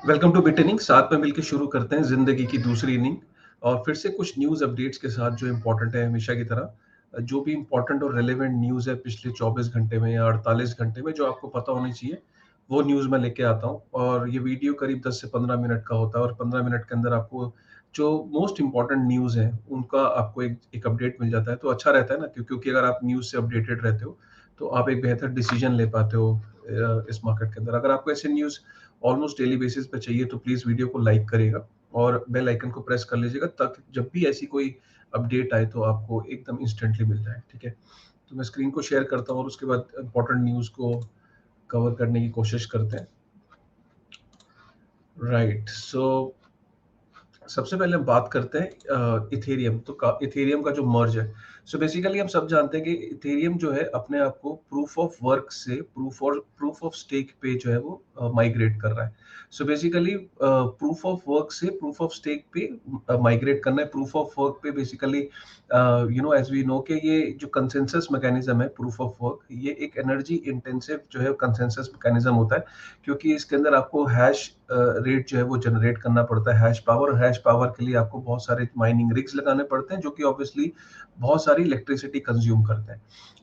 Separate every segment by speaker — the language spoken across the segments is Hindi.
Speaker 1: Welcome to बिटनिंग। साथ में मिलकर शुरू करते हैं जिंदगी की दूसरी इनिंग और फिर से कुछ न्यूज़ अपडेट्स के साथ जो इम्पोर्टेंट है हमेशा की तरह। जो भी इम्पोर्टेंट और रेलेवेंट न्यूज़ है पिछले 24 घंटे में या 48 घंटे में जो आपको पता होनी चाहिए वो न्यूज़ मैं लेके आता हूँ। और ये वीडियो करीब 10 से 15 मिनट का होता है और 15 मिनट के अंदर आपको जो मोस्ट इम्पॉर्टेंट न्यूज़ है उनका आपको एक अपडेट मिल जाता है। तो अच्छा रहता है ना, क्योंकि अगर आप न्यूज़ से अपडेटेड रहते हो तो आप एक बेहतर डिसीजन ले पाते हो इस मार्केट के अंदर। अगर आपको ऐसे न्यूज़ ऑलमोस्ट डेली बेसिस पे चाहिए तो प्लीज वीडियो को लाइक करिएगा और बेल आइकन को प्रेस कर लीजिएगा ताकि जब भी ऐसी कोई अपडेट आए तो आपको एकदम इंस्टेंटली मिल जाए। ठीक है, तो मैं स्क्रीन को शेयर करता हूँ और उसके बाद इंपॉर्टेंट न्यूज़ को कवर करने की कोशिश करते हैं। राइट, सो सबसे पहले हम बात करते हैं इथेरियम। तो इथेरियम का जो मर्ज है, सो बेसिकली हम सब जानते हैं कि इथेरियम जो है अपने आप को प्रूफ ऑफ वर्क से प्रूफ ऑफ स्टेक पे जो है वो माइग्रेट कर रहा है। So basically proof of work से प्रूफ ऑफ स्टेक पे माइग्रेट करना है। प्रूफ ऑफ वर्क पे बेसिकली एज वी नो कि ये जो कंसेंसस मैकेनिज्म है प्रूफ ऑफ वर्क, ये एक एनर्जी इंटेंसिव जो है कंसेंसस मैकेनिज्म होता है, क्योंकि इसके अंदर आपको हैश रेट जो है वो जनरेट करना पड़ता है, हैश पावर के लिए आपको बहुत सारे माइनिंग रिग्स लगाने पड़ते हैं जो कि ऑब्वियसली बहुत सारी इलेक्ट्रिसिटी कंज्यूम करते हैं।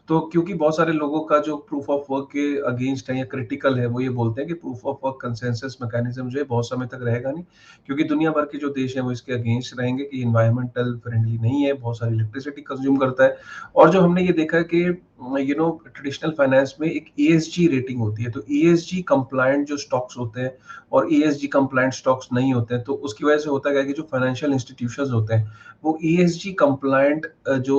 Speaker 1: तो क्योंकि बहुत सारे लोगों का जो प्रूफ ऑफ वर्क के अगेंस्ट है या क्रिटिकल है, वो ये बोलते हैं कि proof of work consensus mechanism जो है बहुत समय तक रहेगा नहीं, क्योंकि दुनिया भर के जो देश हैं वो इसके अगेंस्ट रहेंगे कि इन्वायरमेंटल फ्रेंडली नहीं है, बहुत सारी इलेक्ट्रिसिटी कंज्यूम करता है। और जो हमने ये देखा है कि ट्रेडिशनल फाइनेंस में एक ईएसजी रेटिंग होती है, तो ईएसजी कंप्लायंट जो स्टॉक्स होते हैं और ईएसजी कंप्लायंट स्टॉक्स नहीं होते हैं, तो उसकी वजह से होता क्या है कि जो फाइनेंशियल इंस्टीट्यूशंस होते हैं वो ईएसजी कंप्लायंट जो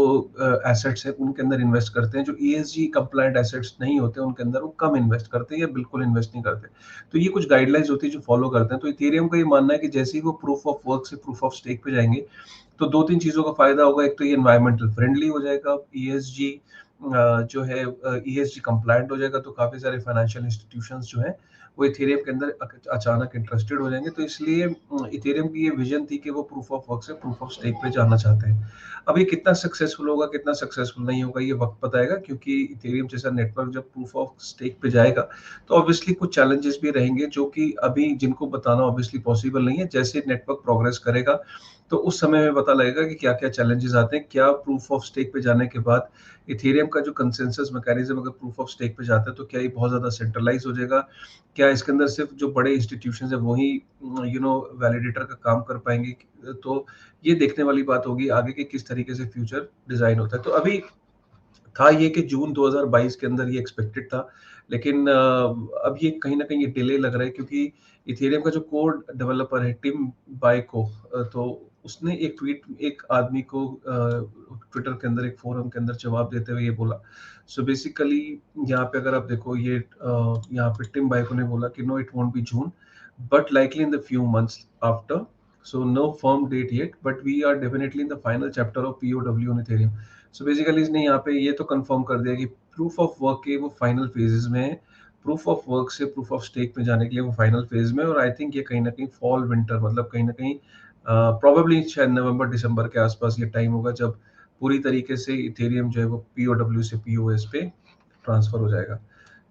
Speaker 1: एसेट्स है उनके अंदर इन्वेस्ट करते हैं। जो ईएसजी कंप्लायंट एसेट्स नहीं होते उनके अंदर वो कम इन्वेस्ट करते हैं या बिल्कुल इन्वेस्ट नहीं करते। तो ये कुछ गाइडलाइंस होती है जो फॉलो करते हैं। तो इथेरियम का ये मानना है कि जैसे ही वो प्रूफ ऑफ वर्क से प्रूफ ऑफ स्टेक पे जाएंगे तो दो तीन चीजों का फायदा होगा। एक तो ये एनवायरमेंटल फ्रेंडली हो जाएगा, ईएसजी जो है ईएसजी कंप्लायंट हो जाएगा, तो काफी सारे फाइनेंशियल इंस्टीट्यूशंस जो हैं वो इथेरियम के अंदर अचानक इंटरेस्टेड हो जाएंगे। तो इसलिए इथेरियम की ये विजन थी कि वो प्रूफ ऑफ वर्क से प्रूफ ऑफ स्टेक पे जाना चाहते हैं। अब ये कितना सक्सेसफुल होगा कितना सक्सेसफुल नहीं होगा ये वक्त बताएगा, क्योंकि इथेरियम जैसा नेटवर्क जब प्रूफ ऑफ स्टेक पे जाएगा तो ऑब्वियसली कुछ चैलेंजेस भी रहेंगे जो कि अभी जिनको बताना ऑब्वियसली पॉसिबल नहीं है। जैसे नेटवर्क प्रोग्रेस करेगा तो उस समय में पता लगेगा कि क्या क्या चैलेंजेस आते हैं। क्या प्रूफ ऑफ स्टेक पे जाने के बाद इथेरियम का जो कंसेंसस मैकेनिज्म अगर प्रूफ ऑफ स्टेक पे जाता है तो क्या ये बहुत ज्यादा सेंट्रलाइज हो जाएगा? क्या इसके अंदर सिर्फ जो बड़े इंस्टीट्यूशन है वही वैलिडेटर का काम कर पाएंगे? तो ये देखने वाली बात होगी आगे के किस तरीके से फ्यूचर डिजाइन होता है। तो अभी था ये कि जून 2022 के अंदर ये एक्सपेक्टेड था, लेकिन अब ये कहीं ना कहीं ये डिले लग रहा है, क्योंकि इथेरियम का जो कोड डेवलपर है टिम बाइको, तो उसने एक आदमी को ट्विटर के अंदर एक फोरम के अंदर जवाब देते हुए ये बोला। सो बेसिकली यहाँ पे अगर आप देखो ये यहाँ पे टिम बाइको ने बोला कि no it won't be June but likely in the few months after, so no firm date yet but we are definitely in the final chapter of POW in Ethereum. So basically इसने यहाँ पे ये तो कंफर्म कर दिया कि प्रूफ ऑफ वर्क के वो फाइनल फेजेस में है। प्रूफ ऑफ वर्क से प्रूफ ऑफ स्टेक में जाने के लिए वो फाइनल फेज में है, और आई थिंक ये कहीं ना कहीं फॉल विंटर मतलब कहीं ना कहीं प्रोबेबली शायद नवंबर दिसंबर के आसपास ये टाइम होगा जब पूरी तरीके से इथेरियम जो है वो पीओडब्ल्यू से पीओएस पे ट्रांसफर हो जाएगा।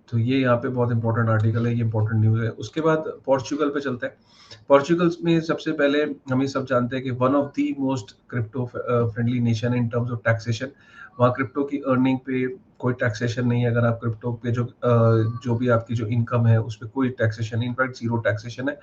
Speaker 1: तो ये यहाँ पे बहुत इंपॉर्टेंट आर्टिकल है, ये इंपॉर्टेंट न्यूज़ है। उसके बाद पोर्चुगल पे चलते हैं। पोर्चुगल में सबसे पहले हम ये सब जानते हैं कि one of the most crypto friendly nation in terms of taxation. वहाँ क्रिप्टो की अर्निंग पे कोई टैक्सेशन नहीं है। अगर आप क्रिप्टो पे जो भी आपकी जो इनकम है उस पर कोई टैक्सेशन नहीं, इनफैक्ट जीरो टैक्सेशन है।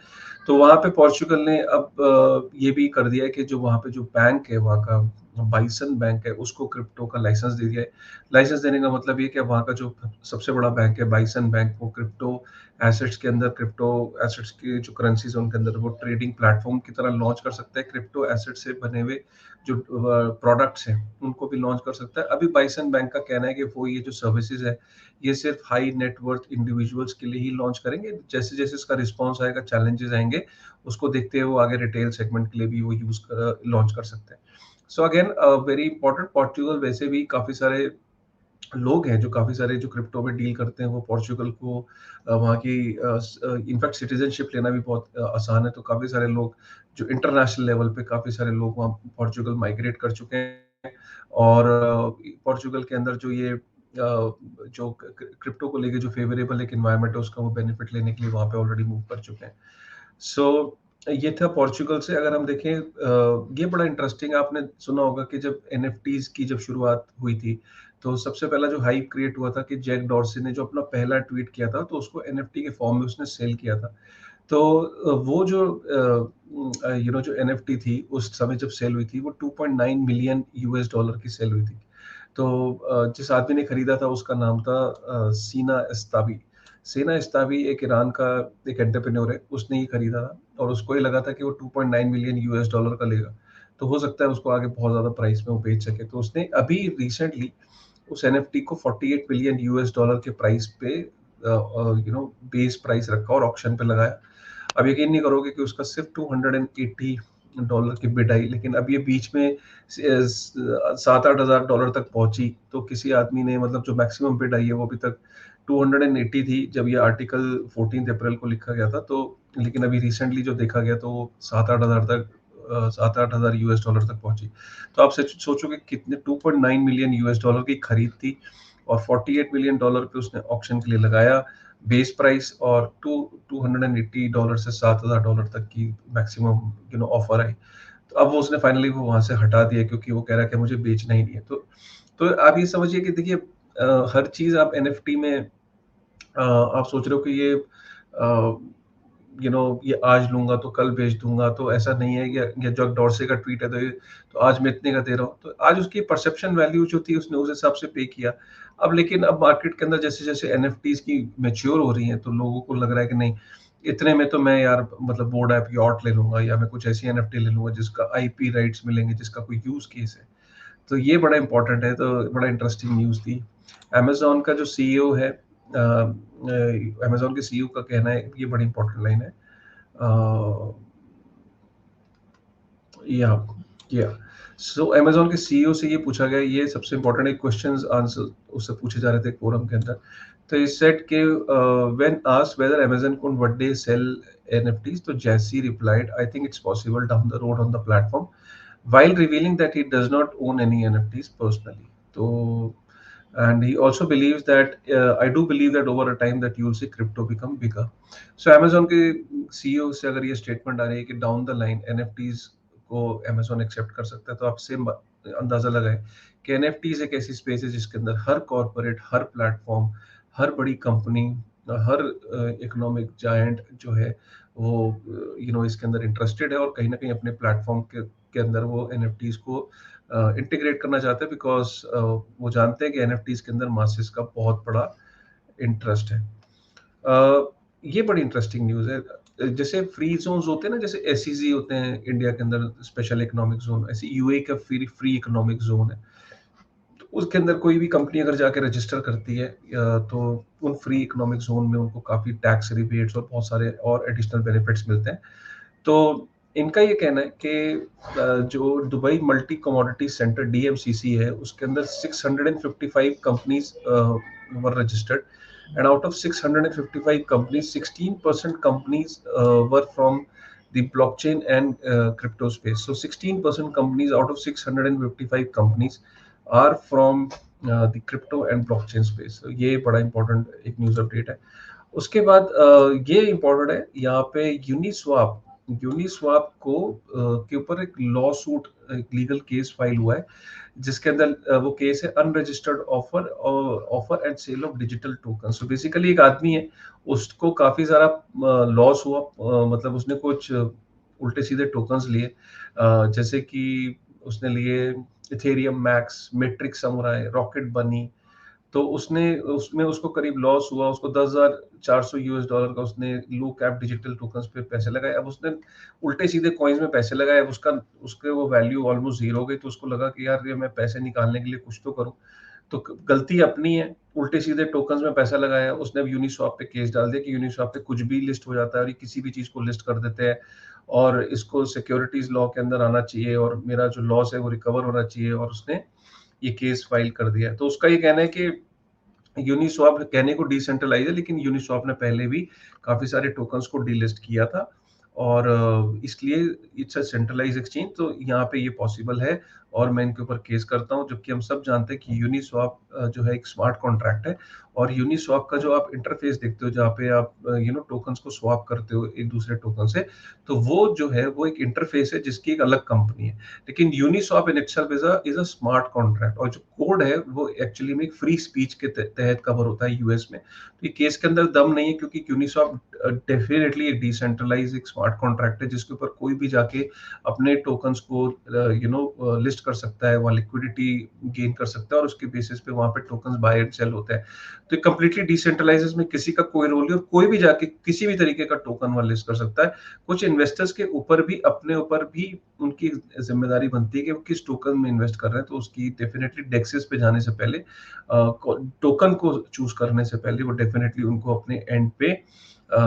Speaker 1: तो वहाँ पे पोर्चुगल ने अब ये भी कर दिया है कि जो वहाँ पे जो बैंक है वहाँ का बाइसन बैंक है उसको क्रिप्टो का लाइसेंस दे दिया है। लाइसेंस देने का मतलब ये कि वहाँ का जो सबसे बड़ा बैंक है बाइसन बैंक, वो क्रिप्टो एसेट्स के अंदर क्रिप्टो एसेट्स की जो करेंसीज है उनके अंदर वो ट्रेडिंग प्लेटफॉर्म की तरह लॉन्च कर सकता है। क्रिप्टो एसेट से बने हुए जो प्रोडक्ट्स हैं उनको भी लॉन्च कर सकता है। अभी बाइसन बैंक का कहना है कि वो ये जो सर्विसेज है ये सिर्फ हाई नेटवर्थ इंडिविजुअल्स के लिए ही लॉन्च करेंगे। जैसे जैसे इसका रिस्पॉन्स आएगा, चैलेंजेस आएंगे, उसको देखते हुए वो आगे रिटेल सेगमेंट के लिए भी वो लॉन्च कर सकते हैं। So again very important, Portugal वैसे भी काफी सारे लोग हैं जो काफी सारे जो क्रिप्टो में डील करते हैं वो पोर्चुगल को वहाँ की इनफैक्ट सिटीजनशिप लेना भी बहुत आसान है। तो काफी सारे लोग जो इंटरनेशनल लेवल पे काफी सारे लोग वहाँ पोर्चुगल माइग्रेट कर चुके हैं। और पोर्चुगल के अंदर जो ये जो क्रिप्टो को लेके जो फेवरेबल एक एनवायरनमेंट है उसका वो बेनिफिट लेने के लिए वहाँ पे ऑलरेडी मूव कर चुके हैं। सो ये था पोर्चुगल से। अगर हम देखें ये बड़ा इंटरेस्टिंग, आपने सुना होगा कि जब एनएफटीज की जब शुरुआत हुई थी, तो सबसे पहला जो हाइप क्रिएट हुआ था कि जैक डॉर्सी ने जो अपना पहला ट्वीट किया था, तो उसको एनएफटी के फॉर्म में उसने सेल किया था। तो वो जो जो एनएफटी थी उस समय जब सेल हुई थी, वो 2.9 मिलियन यूएस डॉलर की सेल हुई थी। तो जिस आदमी ने खरीदा था उसका नाम था सीना एस्ताबी। सीना एस्ताबी एक ईरान का एक एंटरप्रेन्योर है, उसने ही खरीदा था और उसको ये लगा था कि वो 2.9 मिलियन यूएस डॉलर का लेगा, तो हो सकता है उसको आगे बहुत ज़्यादा प्राइस में वो बेच सके। तो उसने अभी रिसेंटली उस एनएफटी को 48 मिलियन यूएस डॉलर के प्राइस पे बेस प्राइस रखा और ऑक्शन पे लगाया। अब यकीन नहीं करोगे कि उसका सिर्फ $280 की बिड आई, लेकिन अब ये बीच में 7-8 हज़ार डॉलर तक पहुंची। तो किसी आदमी ने, मतलब जो मैक्सिमम बिड आई है वो अभी तक 280 थी जब ये आर्टिकल 14 अप्रैल को लिखा गया था। तो लेकिन अभी रिसेंटली जो देखा गया तो वो 7-8 हज़ार यूएस डॉलर तक पहुंची। तो आप सोचो कि कितने 2.9 मिलियन यूएस डॉलर की खरीद थी और 48 मिलियन डॉलर पे उसने ऑक्शन के लिए लगाया बेस प्राइस, और $280 से $7,000 तक की मैक्सिमम ऑफर आई। तो अब वो उसने फाइनली वो वहां से हटा दिया क्योंकि वो कह रहा है कि मुझे बेचना ही नहीं है। तो आप ये समझिए कि देखिए हर चीज आप एनएफटी में आप सोच रहे हो कि ये ये आज लूंगा तो कल बेच दूंगा, तो ऐसा नहीं है। ये जो डॉर्से का ट्वीट है, तो आज मैं इतने का दे रहा हूँ, तो आज उसकी परसेप्शन वैल्यू जो थी उसने उस हिसाब से पे किया। अब लेकिन अब मार्केट के अंदर जैसे जैसे एनएफटीज की मेच्योर हो रही हैं, तो लोगों को लग रहा है कि नहीं, इतने में तो मैं यार मतलब बोर्ड ऐप यॉट ले लूंगा, या मैं कुछ ऐसी एनएफटी ले लूंगा जिसका आईपी राइट्स मिलेंगे, जिसका कोई यूज केस है। तो ये बड़ा इंपॉर्टेंट है। तो बड़ा इंटरेस्टिंग न्यूज़ थी। अमेज़न का जो सीईओ है, अमेज़न के सीईओ का कहना है, ये बड़ी इंपॉर्टेंट लाइन है। अ, या या सो अमेज़न के सीईओ से ये पूछा गया, ये सबसे इंपॉर्टेंट एक क्वेश्चंस आंसर उससे पूछे जा रहे थे फोरम के अंदर। तो he said कि when asked whether Amazon could one day sell NFTs, तो जैसी replied, I think it's possible down the road on the platform, while revealing that he does not own any NFTs personally. तो and he also believes that I do believe that over a time that you will see crypto become bigger. So Amazon के CEO से अगर ये स्टेटमेंट आ रही है कि डाउन द लाइन NFTs को Amazon एक्सेप्ट कर सकता है, तो आप से अंदाजा लगाएं कि NFTs एक ऐसी स्पेस है जिसके अंदर हर कॉर्पोरेट, हर प्लेटफॉर्म, हर बड़ी कंपनी, हर इकोनॉमिक जायंट जो है वो इसके अंदर इंटरेस्टेड है और कहीं ना कहीं अपने प्लेटफॉर्म के अंदर वो NFTs को इंटीग्रेट करना चाहते हैं, बिकॉज वो जानते हैं कि NFTs के अंदर मासेस का बहुत बड़ा इंटरेस्ट है। ये बड़ी इंटरेस्टिंग न्यूज़ है। जैसे फ्री जोन्स होते हैं ना, जैसे एसईजी होते हैं इंडिया के अंदर, स्पेशल इकोनॉमिक जोन, ऐसे यूए का फ्री फ्री इकोनॉमिक जोन है। तो उसके अंदर कोई भी कंपनी अगर जाके रजिस्टर करती है, तो उन फ्री इकोनॉमिक जोन में उनको काफ़ी टैक्स रिबेट्स और बहुत सारे और एडिशनल बेनिफिट्स मिलते हैं। तो इनका ये कहना है कि जो Dubai multi commodity centre DMCC है, उसके अंदर 655 companies were registered, and out of 655 companies, 16% companies were from the blockchain and crypto space. So 16% companies out of 655 companies are from the crypto and blockchain space. So ये बड़ा important एक न्यूज़ अपडेट है। उसके बाद ये इम्पोर्टेंट है यहाँ पे, यूनिस्वाप को के ऊपर एक लॉ सूट, एक लीगल केस फाइल हुआ है, जिसके अंदर वो केस है unregistered offer and sale of digital token. So basically एक आदमी है, उसको काफी सारा लॉस हुआ, मतलब उसने कुछ उल्टे सीधे टोकन्स लिए, जैसे कि उसने लिए Ethereum Max, Metric Samurai, Rocket Bunny. तो उसने उसमें उसको करीब लॉस हुआ, उसको $10,400 का उसने लो कैप डिजिटल टोकन्स पे पैसे लगाए। अब उसने उल्टे सीधे कॉइन्स में पैसे लगाए, अब उसका उसके वो वैल्यू ऑलमोस्ट जीरो हो गई। तो उसको लगा कि यार ये मैं पैसे निकालने के लिए कुछ तो करूं। तो गलती अपनी है, उल्टे सीधे टोकन्स में पैसा लगाया। उसने अब यूनिस्वैप पे केस डाल दिया कि यूनिस्वैप पे कुछ भी लिस्ट हो जाता है और ये किसी भी चीज को लिस्ट कर देते हैं, और इसको सिक्योरिटीज लॉ के अंदर आना चाहिए और मेरा जो लॉस है वो रिकवर होना चाहिए, और उसने ये केस फाइल कर दिया है। तो उसका ये कहना है कि यूनिस्वैप कहने को डिसेंट्रलाइज है, लेकिन यूनिस्वैप ने पहले भी काफी सारे टोकन्स को डीलिस्ट किया था, और इसलिए इट्स अ सेंट्रलाइज्ड एक्सचेंज, तो यहाँ पे ये पॉसिबल है और मैं इनके ऊपर केस करता हूँ, जबकि हम सब जानते हैं कि यूनिस्वैप जो है एक स्मार्ट कॉन्ट्रैक्ट है और यूनिस्वैप का जो आप इंटरफेस देखते हो जहाँ पे आप टोकन्स को स्वैप करते हो एक दूसरे टोकन से, तो वो जो है वो एक इंटरफेस है जिसकी एक अलग कंपनी है। लेकिन Uniswap in itself is a smart contract और जो कोड है वो एक्चुअली में एक फ्री स्पीच के तहत कवर होता है यूएस में। तो ये केस के अंदर दम नहीं है क्योंकि यूनिस्वैप डेफिनेटली एक डिसेंट्रलाइज्ड एक स्मार्ट कॉन्ट्रैक्ट है जिसके ऊपर कोई भी जाके अपने टोकन्स को लिस्ट कर सकता है, वहाँ लिक्विडिटी गेन कर सकता है और उसके बेसिस पे वहाँ पे टोकन्स बाय एंड सेल होते हैं। तो ये कंप्लीटली डिसेंट्रलाइज्ड, इसमें किसी का कोई रोल नहीं और कोई भी जाके किसी भी तरीके का टोकन वहाँ लिस्ट कर सकता है। कुछ इन्वेस्टर्स के ऊपर भी अपने ऊपर भी उनकी ज़िम्मेदारी बनती है कि वो किस टोकन में इन्वेस्ट कर रहे हैं, तो उसकी डेफिनेटली डेस्केस पे जाने से पहले टोकन को चूज़ करने से पहले वो डेफिनेटली उनको अपने एंड पे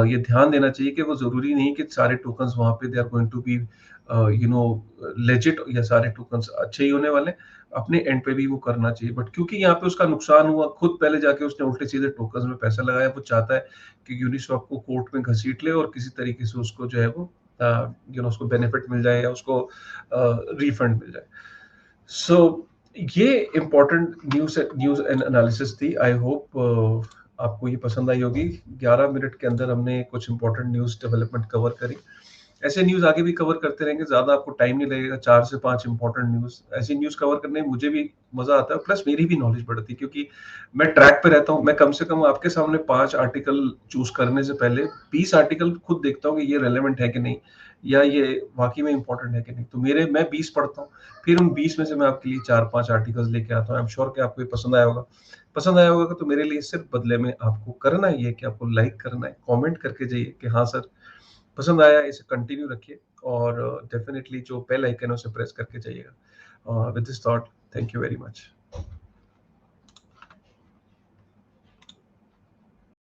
Speaker 1: ये ध्यान देना चाहिए कि वो ज़रूरी नहीं कि सारे टोकन्स वहाँ पे they are going to be legit या सारे टोकन्स अच्छे ही होने वाले हैं। अपने एंड पे भी वो करना चाहिए, बट क्योंकि यहाँ पे उसका नुकसान हुआ, खुद पहले जाके उसने उल्टे-सीधे टोकन्स में पैसा लगाया, वो चाहता है कि यूनिस्वैप को कोर्ट में घसीट ले और किसी तरीके से उसको जो है वो उसको बेनिफिट मिल जाए या उसको रिफंड मिल जाए। सो ये इम्पोर्टेंट न्यूज़ एंड एनालिसिस थी। आई होप आपको ये पसंद आई होगी। 11 मिनट के अंदर हमने कुछ इम्पोर्टेंट न्यूज़ डेवलपमेंट कवर करी। ऐसे न्यूज़ आगे भी कवर करते रहेंगे, ज़्यादा आपको टाइम नहीं लगेगा, 4 से 5 इम्पोर्टेंट न्यूज़। ऐसी न्यूज़ कवर करने में मुझे भी मज़ा आता है, प्लस मेरी भी नॉलेज बढ़ती है क्योंकि मैं ट्रैक पे रहता हूँ। मैं कम से कम आपके सामने 5 आर्टिकल चूज़ करने से पहले 20 आर्टिकल खुद देखता हूँ कि ये रेलेवेंट है कि नहीं, या ये वाक़ई में इम्पोर्टेंट है कि नहीं। तो मैं 20 पढ़ता हूँ, फिर उन 20 में से मैं आपके लिए 4-5 आर्टिकल्स लेके आता हूँ। आई एम श्योर कि आपको ये पसंद आया होगा। पसंद आया होगा तो मेरे लिए सिर्फ़ बदले में आपको करना ये है कि आपको लाइक करना है, कमेंट करके जाइए कि हाँ सर, पसंद आया, इसे कंटिन्यू रखिए और डेफिनिटली जो बेल आइकन है उसे प्रेस करके जाइएगा। With this thought, thank you very much.